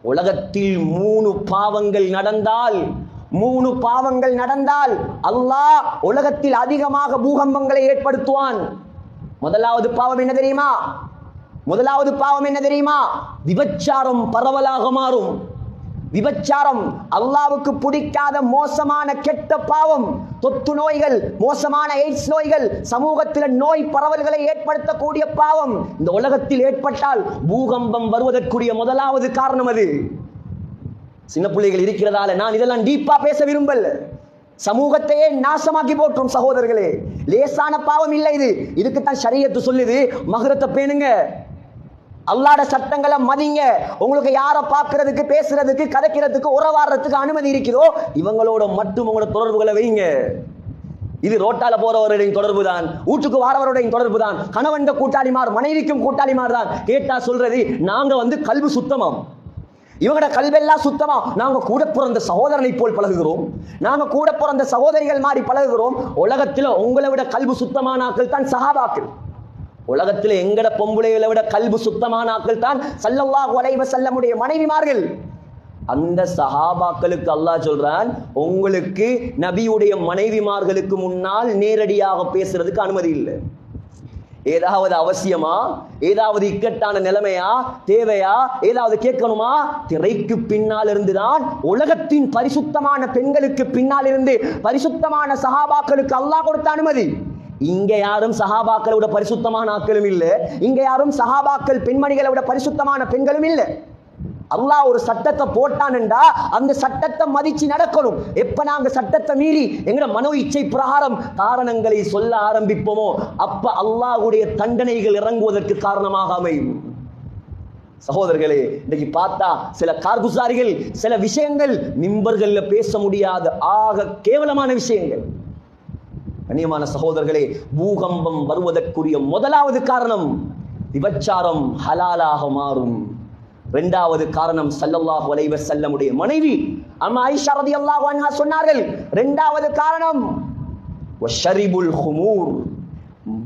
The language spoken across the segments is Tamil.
உலகத்தில் 3 பாவங்கள் நடந்தால் அல்லாஹ் உலகத்தில் அதிகமாக பூகம்பங்களை ஏற்படுத்துவான். முதலாவது பாவம் என்ன தெரியுமா? விபச்சாரம் பரவலாக மாறும். விபச்சாரம் அல்லாஹ்வுக்கு பிடிக்காத மோசமான கெட்ட பாவம். தொத்து நோய்கள், மோசமான எய்ட்ஸ் நோய்கள், சமூகத்தில் நோய் பரவல்களை ஏற்படுத்தக்கூடிய பாவம் இந்த உலகத்தில் ஏற்பட்டால் பூகம்பம் வருவதற்குரிய முதலாவது காரணம் அது. சின்ன பிள்ளைகள் இருக்கிறதால நான் இதெல்லாம் டீப்பா பேச விரும்பல. சமூகத்தையே நாசமாக்கி போற்றும் சகோதரர்களே. லேசான பாவம் இல்லை இது. இதுக்குத்தான் ஷரியத்து சொல்லுது, மஹ்ரத்தை பேணுங்க, அல்லாஹ்வுடைய சட்டங்களை மதிங்க. உங்களுக்கு யாரை பார்க்கிறதுக்கு, பேசுறதுக்கு, கதைக்கிறதுக்கு, உறவாடுறதுக்கு அனுமதி இருக்குதோ இவங்களோட மட்டும் உங்களோட தொடர்புகளை வைங்க. இது ரோட்டால போறவருடைய தொடர்பு தான், வீட்டுக்கு வாரவருடைய தொடர்பு தான், கணவன் கூட்டாளிமார், மனைவிக்கும் கூட்டாளிமார் தான். கேட்டா சொல்றது நாங்க கல்வி சுத்தமாம், இவங்களோட கல்வெல்லாம் சுத்தமா, நாங்க கூட பிறந்த சகோதரனை போல் பழகுகிறோம், நாங்க கூட பிறந்த சகோதரிகள் மாதிரி பழகுகிறோம். உலகத்தில் உங்களை விட கல்வி சுத்தமான ஆக்கள் தான் சஹாபாக்கள். உலகத்தில் எங்கட பொம்பளைகளை விட கல்வி சுத்தமான ஆக்கள் தான் ஸல்லல்லாஹு அலைஹி வஸல்லமுடைய மனைவிமார்கள். அந்த சஹாபாக்களுக்கு அல்லாஹ் சொல்றான், உங்களுக்கு நபியுடைய மனைவிமார்களுக்கு முன்னால் நேரடியாக பேசுறதுக்கு அனுமதி இல்லை. ஏதாவது அவசியமா, ஏதாவது இக்கட்டான நிலைமையா, தேவையா, ஏதாவது கேட்கணுமா, திரைக்கு பின்னால் இருந்துதான் உலகத்தின் பரிசுத்தமான பெண்களுக்கு பின்னால் இருந்து பரிசுத்தமான சஹாபாக்களுக்கு அல்லாஹ் கொடுத்த அனுமதி. இங்க யாரும் சஹாபாக்களை விட பரிசுத்தமான ஆட்களும் இல்லை, இங்க யாரும் சஹாபாக்கள் பெண்மணிகளை விட பரிசுத்தமான பெண்களும் இல்லை. அல்லாஹ் ஒரு சட்டத்தை போட்டான்டா அந்த சட்டத்தை மதிச்சு நடக்கணும். எப்ப நாங்க சட்டத்தை மீறி எங்கட மனோ இச்சை பிரகாரம் காரணங்களை சொல்ல ஆரம்பிப்போமோ அப்ப அல்லாஹ்வுடைய தண்டனைகள் இறங்குவதற்கு காரணமாக அமையும். சகோதரர்களே, இன்னைக்கு பார்த்தா சில கார்குசாரிகள் சில விஷயங்கள் மிம்பர்கள்ல பேச முடியாத ஆக கேவலமான விஷயங்கள். கண்ணியமான சகோதரர்களே, பூகம்பம் வருவதற்குரிய முதலாவது காரணம் விபச்சாரம் ஹலாலாக மாறும். இரண்டாவது காரணம் ஸல்லல்லாஹு அலைஹி வஸல்லமுடைய மனைவி அம்மா ஆயிஷா রাদিয়াল্লাহு அன்ஹா சொன்னார்கள், இரண்டாவது காரணம் வஷரிபுல் ஹுமூர்,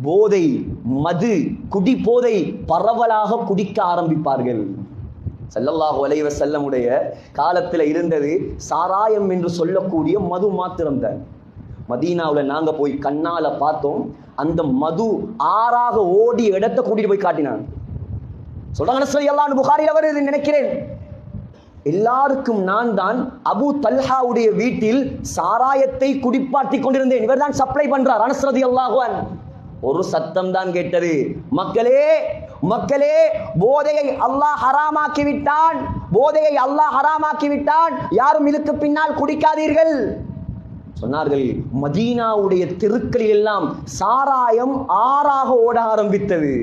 போதை, மது, குடி போதை பரவலாக குடிக்க ஆரம்பிப்பார்கள். ஸல்லல்லாஹு அலைஹி வஸல்லமுடைய காலத்தில் இருந்தது சாராயம் என்று சொல்லக்கூடிய மது மாத்திரம்தான். மதீனாவில் நாங்க போய் கண்ணால பார்த்தோம், அந்த மது ஆறாக ஓடி இடத்தை கூட்டிட்டு போய் காட்டினான். சொல்றாங்க ஸல்லல்லாஹு அலைஹி புகாரில வருது நினைக்கிறேன். எல்லாருக்கும் நான் தான் அபூ தல்ஹாவுடைய வீட்டில் சாராயத்தை குடிப்பாட்டி கொண்டிருந்தேன். இவர் தான் சப்ளை பண்றார். அனஸ் রাদিয়াল্লাহு அன்ஹு. ஒரு சத்தம் தான் கேட்டது, மக்களே மக்களே, போதையை அல்லாஹ் ஹராமாக்கி விட்டான், போதையை அல்லாஹ் ஹராமாக்கி விட்டான், யாரும் இதுக்கு பின்னால் குடிக்காதீர்கள் சொன்னார்கள். மதீனாவுடைய தெருக்களில் எல்லாம் சாராயம் ஆறாக ஓட ஆரம்பித்தது.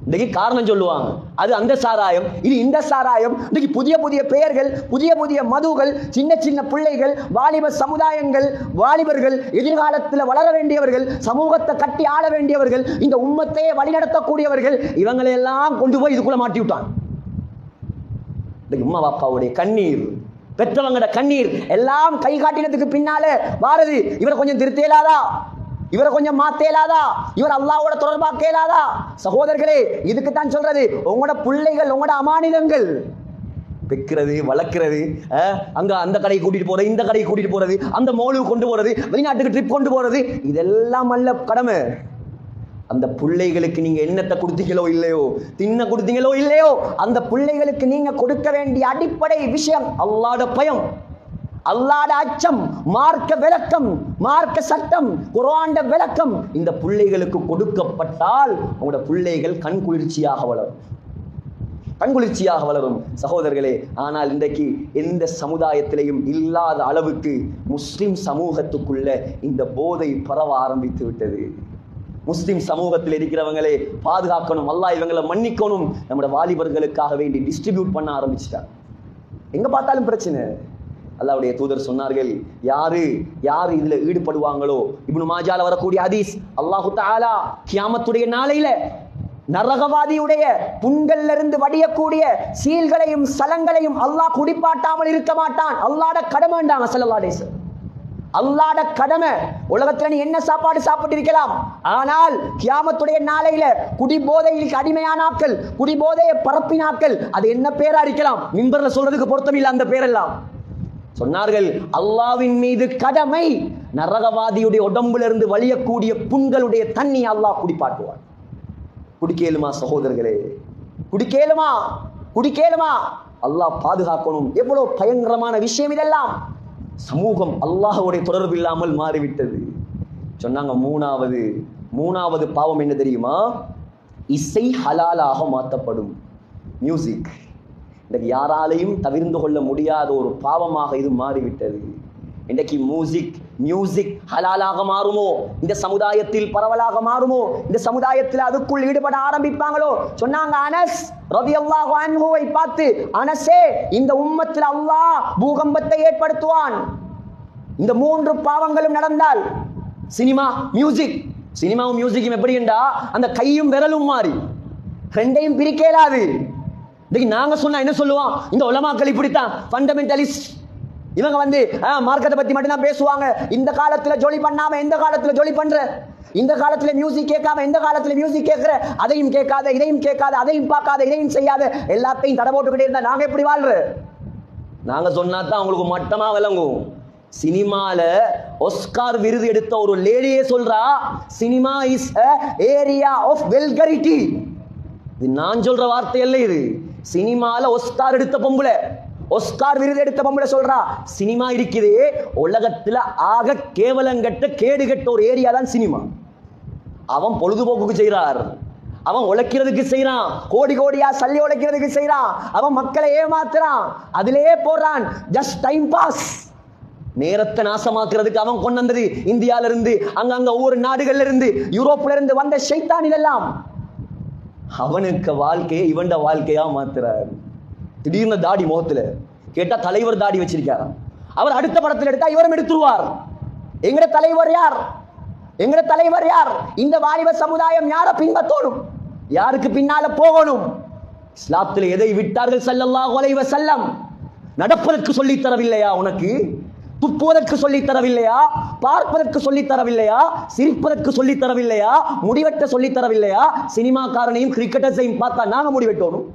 இன்னைக்கு காரணம் சொல்லுவாங்க, அது அந்த சாராயம், இது இந்த சாராயம். இன்னைக்கு புதிய புதிய பெயர்கள், புதிய புதிய மதுகள், சின்ன சின்ன பிள்ளைகள், வாலிப சமுதாயங்கள், வாலிபர்கள், எதிர்காலத்தில் வளர வேண்டியவர்கள், சமூகத்தை கட்டி ஆள வேண்டியவர்கள், இந்த உம்மத்தையே வழிநடத்தக்கூடியவர்கள், இவங்களையெல்லாம் கொண்டு போய் இதுக்குள்ள மாட்டி விட்டான். இன்னைக்கு உம்மா பாப்பாவுடைய கண்ணீர், பெற்றவங்கட கண்ணீர் எல்லாம் கை காட்டினதுக்கு பின்னால வாரது, இவரை கொஞ்சம் திருத்தேலாதா, இவரை கொஞ்சம் மாத்தேலாதா, இவர் அல்லாஹ்வோட தொடர்பாக்கேலாதா. சகோதரர்களே, இதுக்கு தான் சொல்றது, உங்களோட பிள்ளைகள் உங்களோட அமானிதங்கள், வைக்கிறது, வளர்க்கிறது, அங்க அந்த கடையை கூட்டிட்டு போறது, இந்த கடையை கூட்டிட்டு போறது, அந்த மோலுக்கு கொண்டு போறது, வெளிநாட்டுக்கு ட்ரிப் கொண்டு போறது, இதெல்லாம் அல்ல கடமை. அந்த பிள்ளைகளுக்கு நீங்க என்னத்தை கொடுத்தீங்களோ இல்லையோ, தின்ன கொடுத்தீங்களோ இல்லையோ, அந்த பிள்ளைகளுக்கு நீங்க கொடுக்க வேண்டிய அடிப்படை விஷயம் அல்லாஹ்வுடைய பயம், அல்லாஹ்வுடைய அச்சம், மார்க்க விளக்கம், மார்க்க சட்டம், குர்ஆன் விளக்கம் இந்த பிள்ளைகளுக்கு கொடுக்கப்பட்டால் உங்களோட பிள்ளைகள் கண்குளிர்ச்சியாக வளரும், கண்குளிர்ச்சியாக வளரும். சகோதரர்களே, ஆனால் இன்றைக்கு எந்த சமுதாயத்திலையும் இல்லாத அளவுக்கு முஸ்லிம் சமூகத்துக்குள்ள இந்த போதை பரவ ஆரம்பித்து விட்டது. முஸ்லிம் சமூகத்தில் இருக்கிறவங்களே பாதுகாக்கணும், அல்லாஹ் இவங்களை மன்னிக்கணும், நம்முடைய வாலிபர்களுக்காக வேண்டி டிஸ்ட்ரிபியூட் பண்ண ஆரம்பிச்சிட்டார். எங்க பார்த்தாலும் பிரச்சனை. அல்லாஹ்வுடைய தூதர் சொன்னார்கள், யாரு இதுல ஈடுபடுவாங்களோ, இப்னு மாஜால வரக்கூடிய ஹதீஸ், அல்லாஹு தஆலா கியாமத்துடைய நாளையில நரகவாதியுடைய புண்கள்ல இருந்து வடியக்கூடிய சீல்களையும் சலங்களையும் அல்லாஹ் குடிப்பாட்டாமல் இருக்க மாட்டான். அல்லாஹ்ட கடமைண்டாங்க ஸல்லல்லாஹு அலைஹி வஸல்லம். அல்லாஹ்ட கடமை. உலகத்துல நீ என்ன சாப்பாடு சாப்பிட்டு இருக்கலாம், ஆனால் கியாமத்துடைய நாளையில குடிபோதையில் அடிமையான ஆட்கள், குடிபோதையை பரப்பினாக்கள், அது என்ன பேரா இருக்கலாம், மிம்பர்ல சொல்றதுக்கு பொருத்தம் இல்லை அந்த பேரெல்லாம். சொன்னார்கள் அல்லாஹ்வின் மீது கடமை, நரகவாதியுடைய உடம்புல இருந்து வலியக்கூடிய புண்களுடைய தண்ணி அல்லாஹ் குடிப்பாட்டுவான். குடிக்கேலுமா சகோதரர்களே, குடிக்கேலுமா, குடிக்கேலுமா? அல்லாஹ் பாதுகாக்கணும். எவ்வளவு பயங்கரமான விஷயம் இதெல்லாம். சமூகம் அல்லாஹ்வுடைய தொடர்பு இல்லாமல் மாறிவிட்டது. சொன்னாங்க மூணாவது பாவம் என்ன தெரியுமா? இசை ஹலாலாக மாற்றப்படும். மியூசிக் இன்றைக்கு யாராலையும் தவிர்ந்து கொள்ள முடியாத ஒரு பாவமாக இது மாறிவிட்டது. இன்றைக்கு மியூசிக் ஹலாலாக மாறுமோ, இந்த சமுதாயத்தில் பரவலாக மாறுமோ, இந்த சமுதாயத்தில் அதுக்குள் ஈடுபட ஆரம்பிப்பாங்களோ? சொன்னாங்க அனஸ் ரலியல்லாஹு அன்ஹுவை பார்த்து, அனஸே, இந்த உம்மத்தில் அல்லாஹ் பூகம்பத்தை ஏற்படுத்துவான். இந்த 3 பாவங்களும் நடந்தால், சினிமா, சினிமாவும் மியூசிக்கும் எப்படி என்றா அந்த கையும் விரலும் மாறி ரெண்டையும் பிரிக்க இயலாது. நாங்க சொன்னா என்ன சொல்லுவோம், இந்த உலமாக்கள் இப்படித்தான் ஃபண்டமெண்டலிஸ்ட், இவங்க மார்க்கத்தை பத்தி மட்டும்தான் பேசுவாங்க. இந்த காலத்துல ஜொலி பண்ணாம எந்த காலத்துல ஜொலி பண்ற, இந்த காலத்துல மியூசிக் கேட்காம எந்த காலத்துல மியூசிக் கேட்கிற, அதையும் கேட்காத இதையும் கேட்காத, அதையும் பார்க்காத இதையும் செய்யாத, எல்லாத்தையும் தடை போட்டுக்கிட்டே இருந்தா நாங்க எப்படி வாழ்ற? நாங்க சொன்னா தான் அவங்களுக்கு மட்டமா விளங்கும். சினிமால ஆஸ்கார் விருது எடுத்த ஒரு லேடியே சொல்றா, cinema is a area of vulgarity. இது நான் சொல்ற வார்த்தை அல்ல, இது சினிமால ஆஸ்கார் எடுத்த பொம்பளை, ஆஸ்கார் விருது எடுத்த பொம்பளை சொல்றா, சினிமா இருக்குது உலகத்துல ஆக கேவலங்கட்ட கேடுகட்ட ஒரு ஏரியா தான் சினிமா. அவன் பொழுதுபோக்குக்கு செய்றார், அவன் உழைக்கிறதுக்கு செய்யறான், கோடி கோடியா சல்லி உழைக்கிறதுக்கு செய்யறான், அவன் மக்களை ஏமாத்துறான், அதிலேயே போறான். ஜஸ்ட் டைம் பாஸ், நேரத்தை நாசமாக்குறதுக்கு அவன் கொண்டு வந்தது இந்தியால இருந்து, அங்கங்க ஒவ்வொரு நாடுகள்ல இருந்து, யூரோப்ல இருந்து வந்த ஷைத்தான் இதெல்லாம். அவனுக்கு வாழ்க்கையை இவன்ட வாழ்க்கையா மாத்துறார். திடீர்னு தாடி முகத்துல கேட்டா தலைவர் தாடி வச்சிருக்காராம். அவர் அடுத்த படத்தில் எடுத்தா இவரும் எடுத்துருவார். எங்கட தலைவர் யார்? எங்கட தலைவர் யார்? இந்த வாலிப சமுதாயம் யாரை பின்பற்றணும், யாருக்கு பின்னால போகணும்? இஸ்லாத்தில் எதை விட்டார்கள் ஸல்லல்லாஹு அலைஹி வஸல்லம்? நடப்பதற்கு சொல்லி தரவில்லையா உனக்கு? துப்புவதற்கு சொல்லி தரவில்லையா? பார்ப்பதற்கு சொல்லி தரவில்லையா? சிரிப்பதற்கு சொல்லி தரவில்லையா? முடிவெட்ட சொல்லி தரவில்லையா? சினிமாக்காரனையும் கிரிக்கெட்டர்ஸையும் பார்த்தா நாங்க முடிவெட்டணும்,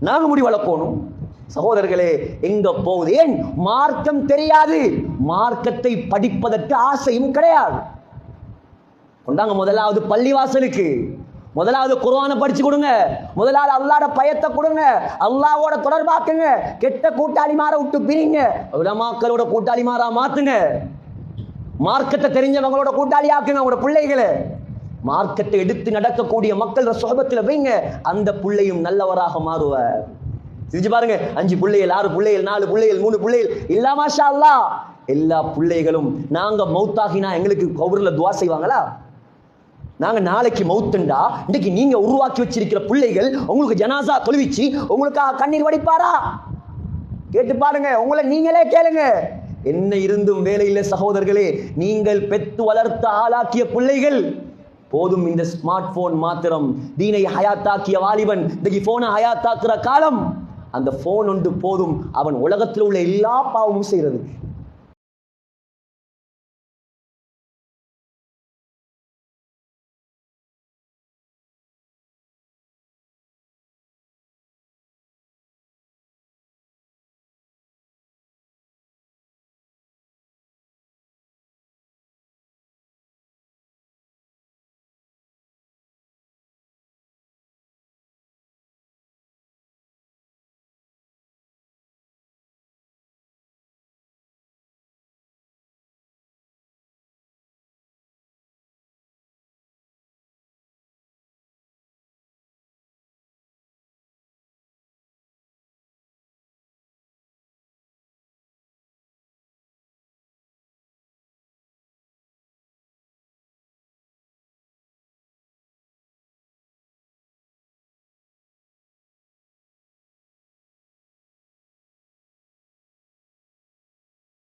நாங்க முடி வளர்க்கணும். சகோதரர்களே, எங்க போகுது? ஏன் மார்க்கம் தெரியாது, மார்க்கத்தை படிப்பதற்கு ஆசையும் கிடையாது. கொண்டாங்க முதலாவது பள்ளிவாசலுக்கு, முதலாவது குர்ஆனை படிச்சு கொடுங்க, முதலாவது அல்லாஹ்வோட பயத்தை கொடுங்க, அல்லாஹ்வோட தொடர்பாக்குங்க. கெட்ட கூட்டாளிமார விட்டு பிரிங்க, உலமாக்களோட கூட்டாளிமாரா மாத்துங்க. மார்க்கத்தை தெரிஞ்சவங்களோட கூட்டாளி ஆக்குங்க உங்களோட பிள்ளைகளை. மார்க்கத்தை எடுத்து நடக்கக்கூடிய மக்கள் சுஹபத்தில் வைங்க, அந்த பிள்ளையும் நல்லவராக மாறுவார். செஞ்சு பாருங்க, 5 பிள்ளைகள், 6 பிள்ளைகள், 4 பிள்ளைகள், 3 பிள்ளைகள், இல்ல மாஷா அல்லாஹ். எல்லா பிள்ளைகளும் நாங்க மௌத்தாகினா எங்களுக்கு கபர்ல துஆ செய்வாங்களா? நாங்க நாளைக்கு மௌத்துண்டா இன்னைக்கு நீங்க உருவாக்கி வச்சிருக்கிற பிள்ளைகள் உங்களுக்கு ஜனாசா தொழுவிச்சு உங்களுக்காக கண்ணீர் வடிப்பாரா? கேட்டு பாருங்க, உங்களை நீங்களே கேளுங்க. என்ன இருந்தும் வேலையில்லை சகோதரர்களே, நீங்கள் பெத்து வளர்த்து ஆளாக்கிய பிள்ளைகள் போதும். இந்த ஸ்மார்ட் போன் மாத்திரம் தீனை ஹயாத்தாக்கிய வாலிபன் இன்னைக்கு போனை ஹயாத்தாக்குற காலம். அந்த போன் ஒன்று போதும் அவன் உலகத்தில் உள்ள எல்லா பாவமும் செய்யறதுக்கு.